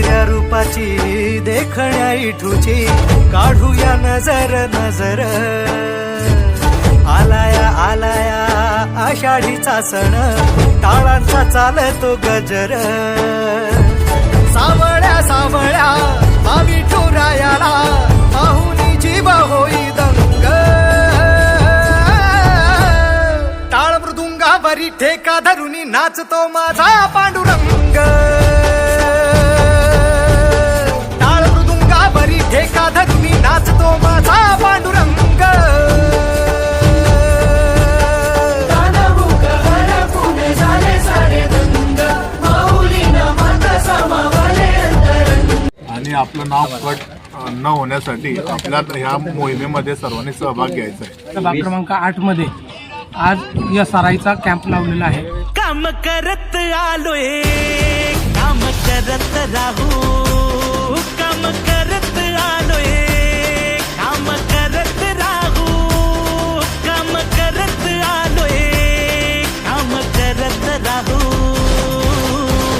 जिऱ्या रूपाची देखण्या इठूची काढूया नजर नजर आलाया आलाया आषाढीचा सण टाळांचा चालतो गजर सावळ्या सावळ्या विठुरायाला पाहुनी जीव होई दंग टाळ मृदुंगावरी ठेका धरुनी नाचतो माझा पांडुरंग टाळ मृदुंगावरी ठेका धरुनी नाचतो माझा पांडुरंग आणि आपलं नाव कट न होण्यासाठी आपल्या ह्या मोहिमेमध्ये सर्वांनी सहभाग घ्यायचा आहे। सभा क्रमांक 8 मध्ये आज या सराईचा कॅम्प लावलेला आहे। काम करत आलोय काम करत राहू काम करत आलोय काम करत राहू काम करत आलोय काम करत राहू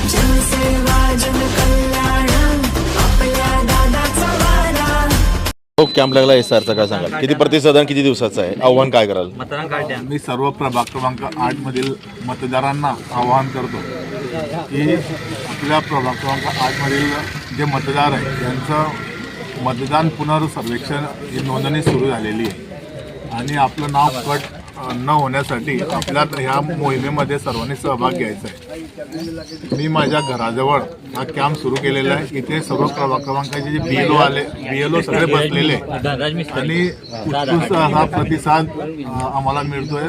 जनसेवा जनकल्याण आपल्या दादाचा वारा। कॅम्प लागला एसआरचा काय सांगाल? किती प्रतिसाद आणि किती दिवसाचा आहे? आव्हान काय कराल? मी सर्व प्रभाग क्रमांक 8 मधील मतदारांना आवाहन करतो की आपल्या प्रभाग क्रमांक 8 मधील जे मतदार आहेत त्यांचं मतदान पुनर्सर्वेक्षण ही नोंदणी सुरू झालेली आहे आणि आपलं नाव कट न होण्यासाठी आपल्या ह्या मोहिमेमध्ये सर्वांनी सहभाग घ्यायचा आहे। मी माझ्या घराजवळ हा कॅम्प सुरू केलेला आहे। इथे सर्व प्रभाग क्रमांकाचे जे BLO सगळे बसलेले आणि उत्कृष्ट हा प्रतिसाद आम्हाला मिळतोय।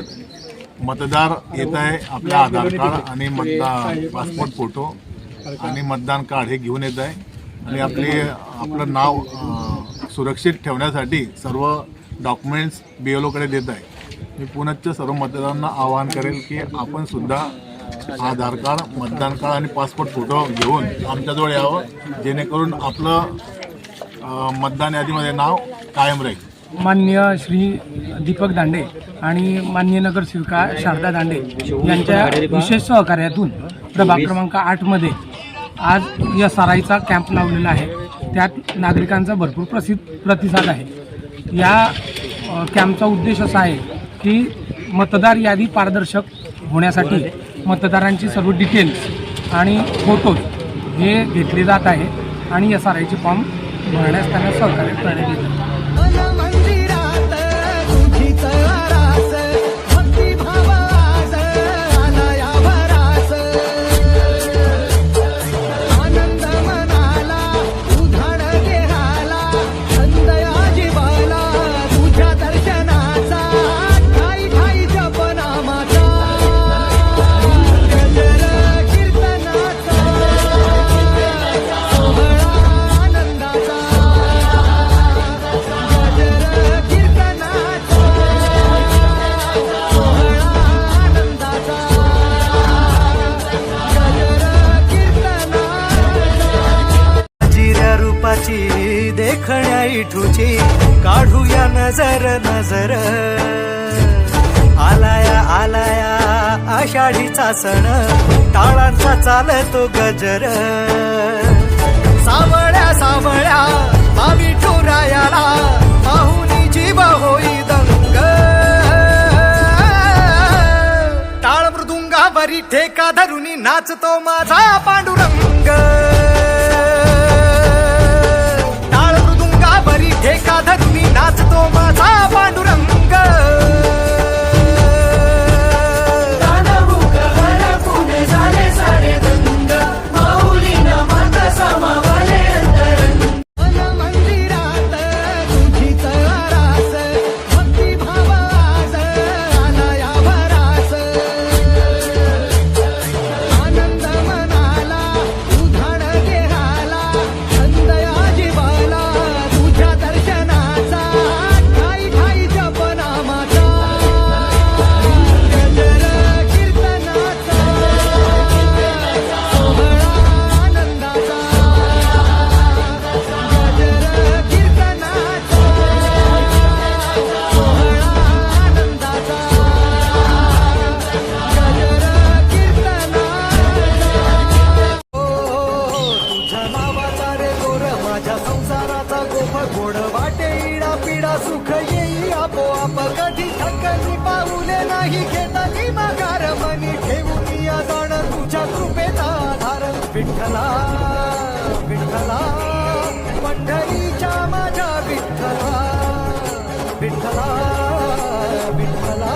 मतदार येत आहे आपल्या आधार कार्ड आणि पासपोर्ट फोटो आणि मतदान कार्ड हे घेऊन येत आहे आणि आपलं नाव सुरक्षित ठेवण्यासाठी सर्व डॉक्युमेंट्स BLOकडे देत आहे। मी पुण्याच्या सर्व मतदारांना आवाहन करेल की आपण सुद्धा आधार कार्ड मतदान कार्ड आणि पासपोर्ट फोटो घेऊन आमच्याजवळ यावं जेणेकरून आपलं मतदान यादीमध्ये नाव कायम राहील। माननीय श्री दीपक दांडे आणि माननीय नगरसेविका शारदा दांडे यांच्या विशेष सहकार्यातून प्रभाग क्रमांक 8 मध्ये आज या सराईचा कॅम्प लावलेला आहे। त्यात नागरिकांचा भरपूर प्रतिसाद आहे। या कॅम्पचा उद्देश असा आहे की मतदार यादी पारदर्शक होण्यासाठी मतदारांची सर्व डिटेल्स आणि फोटोज हे घेतले जात आहे आणि या सराईचे फॉर्म भरण्यास त्यांना सहकार्य करण्यात येत आहे। देखण्या इठूची काढूया नजर नजर आलाया आलाया आषाढीचा सण टाळांचा चालतो गजर सावळ्या सावळ्या विठुरायाला पाहुनी जीव होई दंग टाळ मृदुंगावरी ठेका धरुनी नाचतो माझा पांडुरंग ठेका धरुनी नाचतो माझा पांडुरंग गोड वाटे इडा पिडा सुख येई आपोआप कधी थकली पाऊले नाही घेतली माघार मनी ठेवून या जाण तुझ्या कृपेचा आधार विठ्ठला विठ्ठला पंढरीच्या माझ्या विठ्ठला विठ्ठला विठ्ठला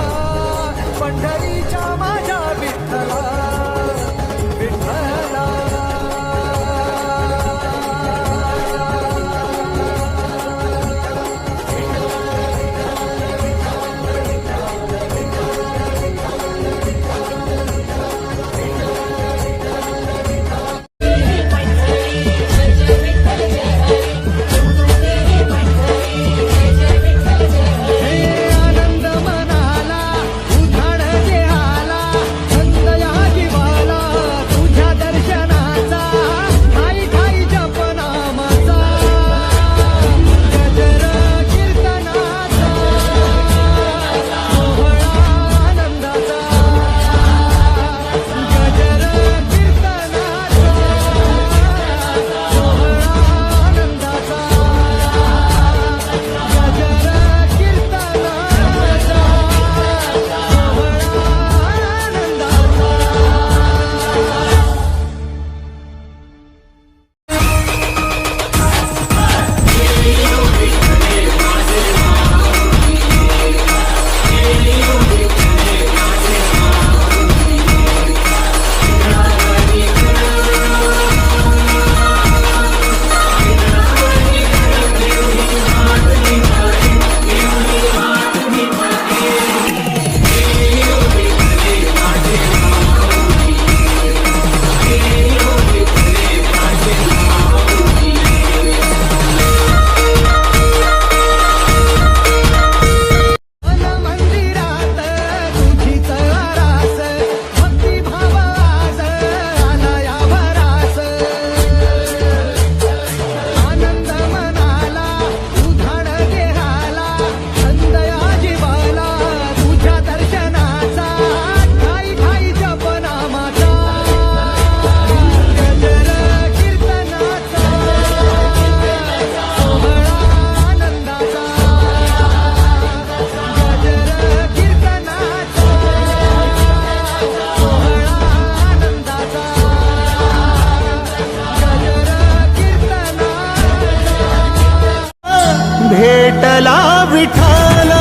पंढरीच्या माझ्या विठ्ठला विठ्ठला आनंद मनाला उधाण जे आला छंद या जीवाला तुझ्या दर्शनाचा ठाई ठाई जपनामाचा गजर कीर्तनाचा सोहळा आनंदाचा गजर कीर्तनाचा सोहळा आनंदाचा मंदिरात तुझीच आरास भक्तिभाव आज आला या भरास आनंद मनाला उधाण देहाला छंद या जीवाला तुझ्या दर्शनाचा ठाई ठाई जपनामाचा गजर कीर्तनाचा सोहळा आनंदाचा गजर कीर्तनाचा सोहळा आनंदाचा गजर कीर्तनाचा भेटला विठ्ठल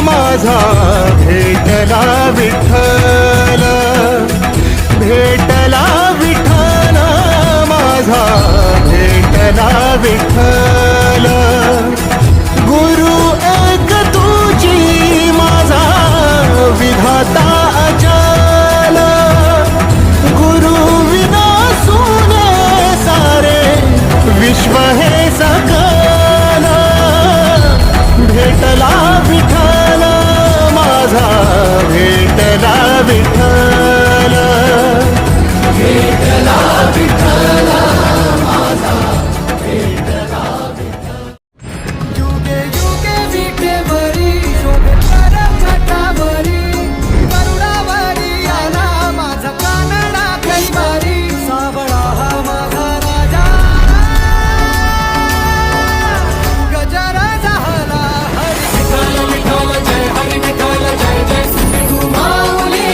माझा भेटला विठ्ठल भेटला विठ्ठल माझा भेटला विठ्ठल गुरु एक तुझी माझा विधाता अचल गुरु विना सुने सारे विश्व हे सकल भेटला विठ्ठल माझा भेटला विठ्ठल भेटला विठ्ठल युगे युगे विठेवरी शोभे छटावरी करुणावरी आला माझा कानडा कैवारी सावळा हा माझा राजा गजर झाला हरी विठ्ठल विठ्ठल जय हरी विठ्ठल जय जय विठू माऊली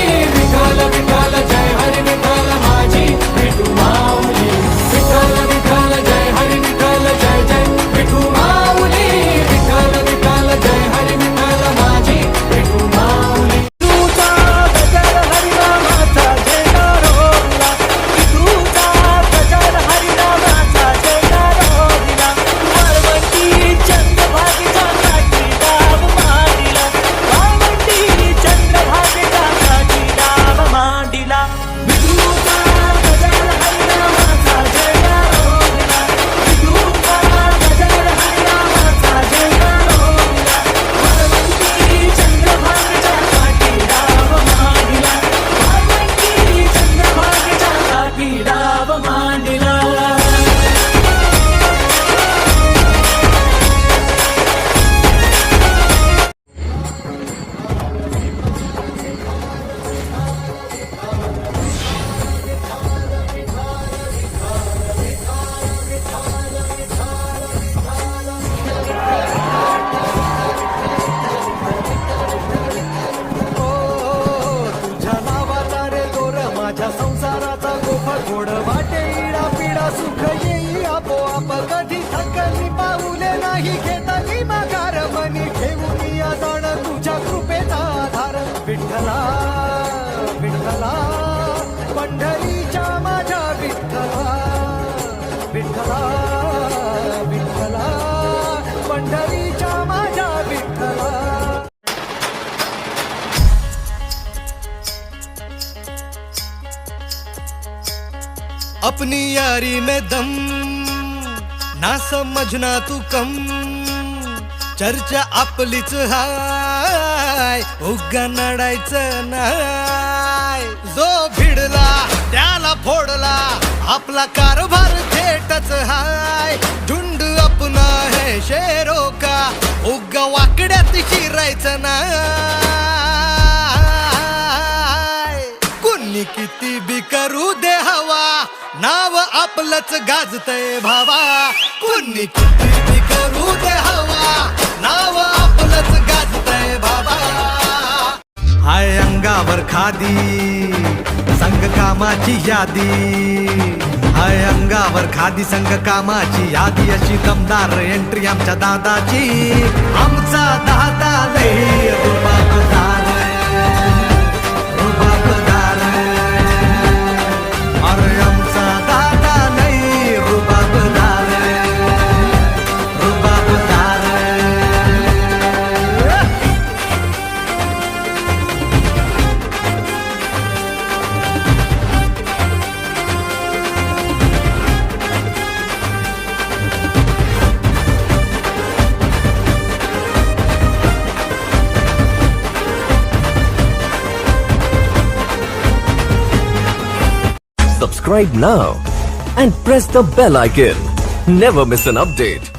सुख येई आपोआप कधी थकली पाऊले नाही घेतली माघार मनी ठेवून या जाण तुझ्या कृपेचा आधार विठ्ठला विठ्ठला पंढरीच्या माझ्या विठ्ठला विठ्ठला विठ्ठला पंढरीच्या माझ्या विठ्ठला अपनी यारी में दम ना समझना तू कम चर्चा आपलीच हाय उगा नडायचं नाय जो भिडला त्याला फोडला आपला कारभार थेटच हाय झुंड अपना है शेरों का उगा वाकड्यात शिरायचं नाय कुणी किती बी करू दे हवा नाव आपलंच गाजतय भावा कुणी किती बी करू दे हवा नाव आपलंच गाजतय बाबा हाय अंगावर खादी संग कामाची यादी हाय अंगावर खादी संग कामाची यादी अशी दमदार एंट्री आमच्या दादाची आमचा दादा लई रुबाबदार रुबाबदार अरे आमचा दादा लई रुबाबदार रुबाबदार Subscribe now and press the bell icon. Never miss an update.